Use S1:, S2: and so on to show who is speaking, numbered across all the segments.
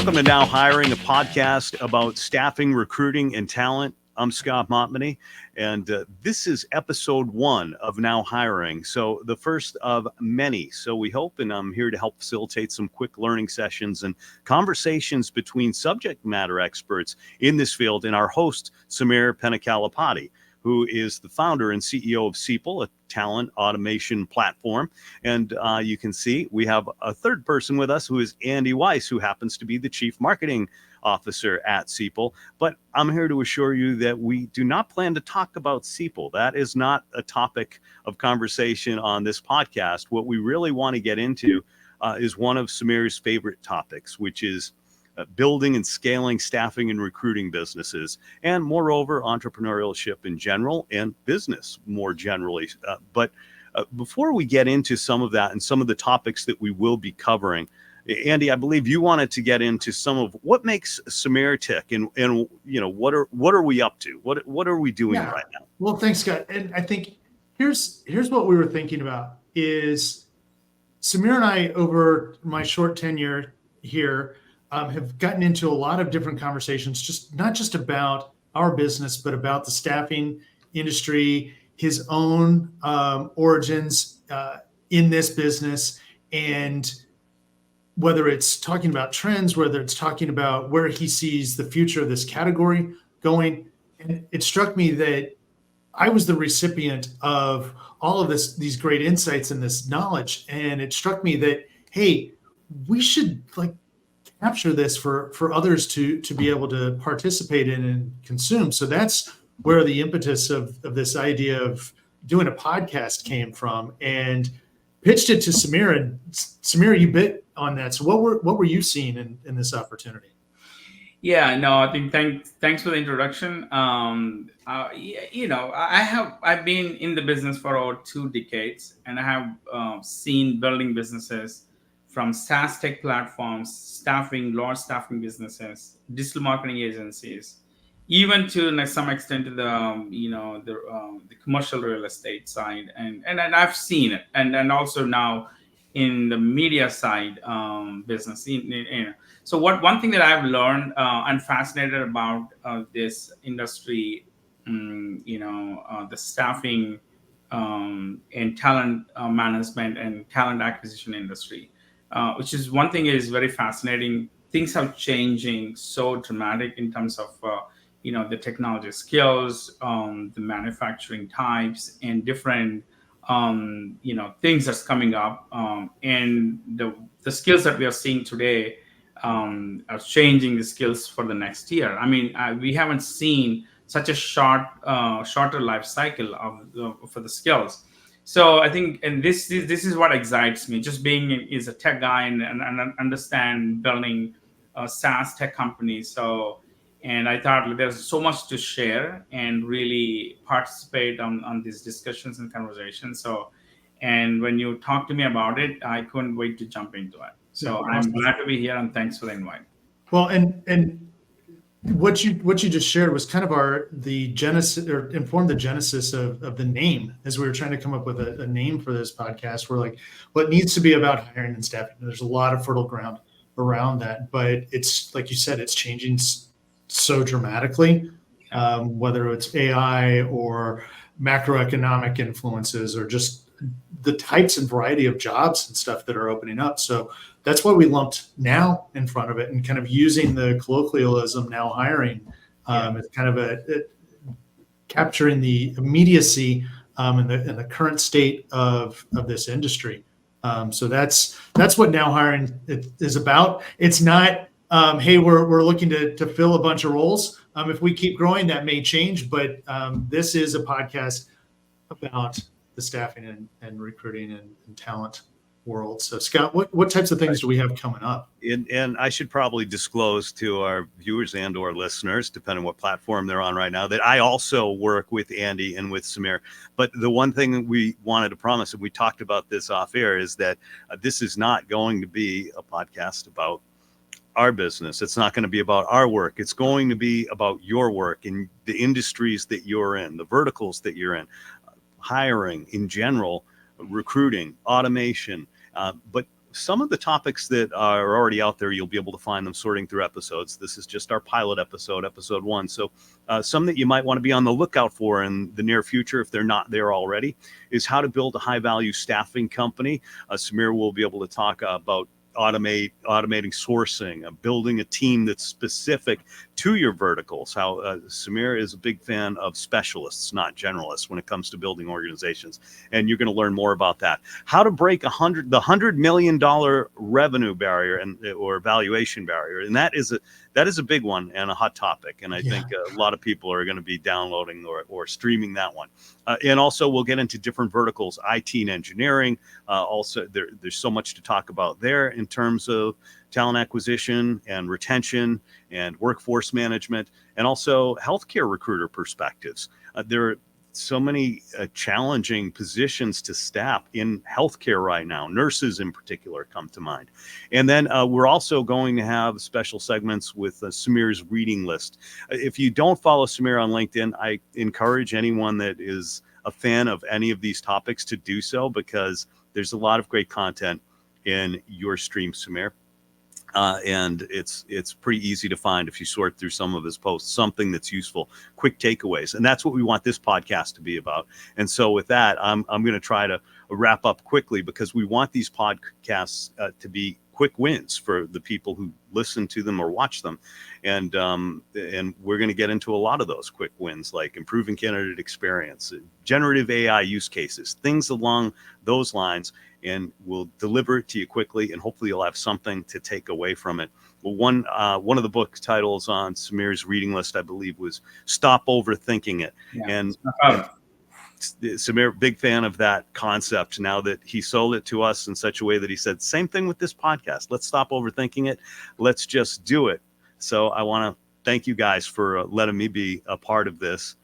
S1: Welcome to Now Hiring, a podcast about staffing, recruiting, and talent. I'm Scott Montmany, and this is episode 1 of Now Hiring. So the first of many. So we hope, and I'm here to help facilitate some quick learning sessions and conversations between subject matter experts in this field and our host, Samir Penakalapati, who is the founder and CEO of Ceipal, a talent automation platform. And you can see we have a third person with us, who is Andy Weiss, who happens to be the Chief Marketing Officer at Ceipal. But I'm here to assure you that we do not plan to talk about Ceipal. That is not a topic of conversation on this podcast. What we really want to get into is one of Samir's favorite topics, which is building and scaling staffing and recruiting businesses, and moreover, entrepreneurship in general and business more generally. But before we get into some of that and some of the topics that we will be covering, Andy, I believe you wanted to get into some of what makes Samir tick, and you know, what are we up to? What are we doing right now?
S2: Well, thanks, Scott. And I think here's what we were thinking about is Samir and I, over my short tenure here, have gotten into a lot of different conversations, just not just about our business, but about the staffing industry, his own origins in this business, and whether it's talking about trends, whether it's talking about where he sees the future of this category going. And it struck me that I was the recipient of all of these great insights and this knowledge. And it struck me that, hey, we should capture this for others to be able to participate in and consume. So that's where the impetus of this idea of doing a podcast came from, and pitched it to Samir. And Samir, you bit on that. So what were you seeing in this opportunity?
S3: Yeah, no, I think thanks for the introduction. I've been in the business for over 2 decades, and I have seen building businesses from SaaS tech platforms, large staffing businesses, digital marketing agencies, even to some extent to the commercial real estate side, and I've seen it, and also now in the media side business. So one thing that I've learned and fascinated about this industry, the staffing and talent management and talent acquisition industry. Which is one thing is very fascinating. Things are changing so dramatic in terms of the technology skills, the manufacturing types, and different things that's coming up, and the skills that we are seeing today are changing the skills for the next year. I mean, we haven't seen such a shorter life cycle for the skills. So I think, and this is what excites me, just being is a tech guy and understand building SaaS tech companies. So, and I thought there's so much to share and really participate on these discussions and conversations. So, and when you talked to me about it, I couldn't wait to jump into it. So I'm glad to be here, and thanks for the invite.
S2: Well, and what you just shared was kind of the genesis, or informed the genesis of the name, as we were trying to come up with a name for this podcast. We're like, well, it needs to be about hiring and staffing. There's a lot of fertile ground around that, but it's like you said, it's changing so dramatically, whether it's AI or macroeconomic influences or just the types and variety of jobs and stuff that are opening up. So that's why we lumped now in front of it, and kind of using the colloquialism now hiring as kind of capturing the immediacy and the current state of this industry. So that's what now hiring is about. It's not, hey, we're looking to fill a bunch of roles. If we keep growing, that may change, but this is a podcast about the staffing and recruiting and talent world. So Scott, what types of things do we have coming up?
S1: And I should probably disclose to our viewers and or listeners, depending on what platform they're on right now, that I also work with Andy and with Samir. But the one thing that we wanted to promise, and we talked about this off air, is that this is not going to be a podcast about our business. It's not going to be about our work. It's going to be about your work in the industries that you're in, the verticals that you're in, hiring in general, recruiting, automation. But some of the topics that are already out there, you'll be able to find them sorting through episodes. This is just our pilot episode, episode 1. So some that you might want to be on the lookout for in the near future, if they're not there already, is how to build a high-value staffing company. Samir will be able to talk about automating sourcing, building a team that's specific to your verticals. How Samir is a big fan of specialists, not generalists, when it comes to building organizations, and you're going to learn more about that. How to break the $100 million revenue barrier or valuation barrier, and that is a big one and a hot topic. And I think a lot of people are going to be downloading or streaming that one. And also we'll get into different verticals, IT and engineering. Also, there's so much to talk about there in terms of talent acquisition and retention and workforce management, and also healthcare recruiter perspectives. There are so many challenging positions to staff in healthcare right now. Nurses in particular come to mind. And then we're also going to have special segments with Samir's reading list. If you don't follow Samir on LinkedIn, I encourage anyone that is a fan of any of these topics to do so, because there's a lot of great content in your stream, Samir. And it's pretty easy to find if you sort through some of his posts, something that's useful, quick takeaways. And that's what we want this podcast to be about. And so with that, I'm going to try to wrap up quickly, because we want these podcasts to be quick wins for the people who listen to them or watch them. And we're going to get into a lot of those quick wins, like improving candidate experience, generative AI use cases, things along those lines. And we'll deliver it to you quickly, and hopefully you'll have something to take away from it. Well, one of the book titles on Samir's reading list, I believe, was Stop Overthinking It. Yeah, and Samir, big fan of that concept, now that he sold it to us in such a way that he said, same thing with this podcast. Let's stop overthinking it. Let's just do it. So I want to thank you guys for letting me be a part of this,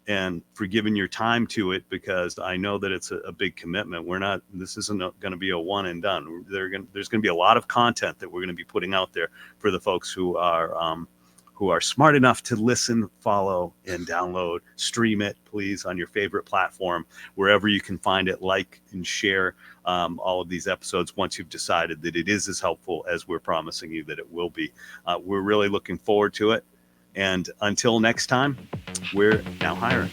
S1: and for giving your time to it, because I know that it's a big commitment. This isn't going to be a one and done. There's going to be a lot of content that we're going to be putting out there for the folks who are smart enough to listen, follow, and download. Stream it, please, on your favorite platform, wherever you can find it. Like and share all of these episodes once you've decided that it is as helpful as we're promising you that it will be. We're really looking forward to it. And until next time, we're now hiring.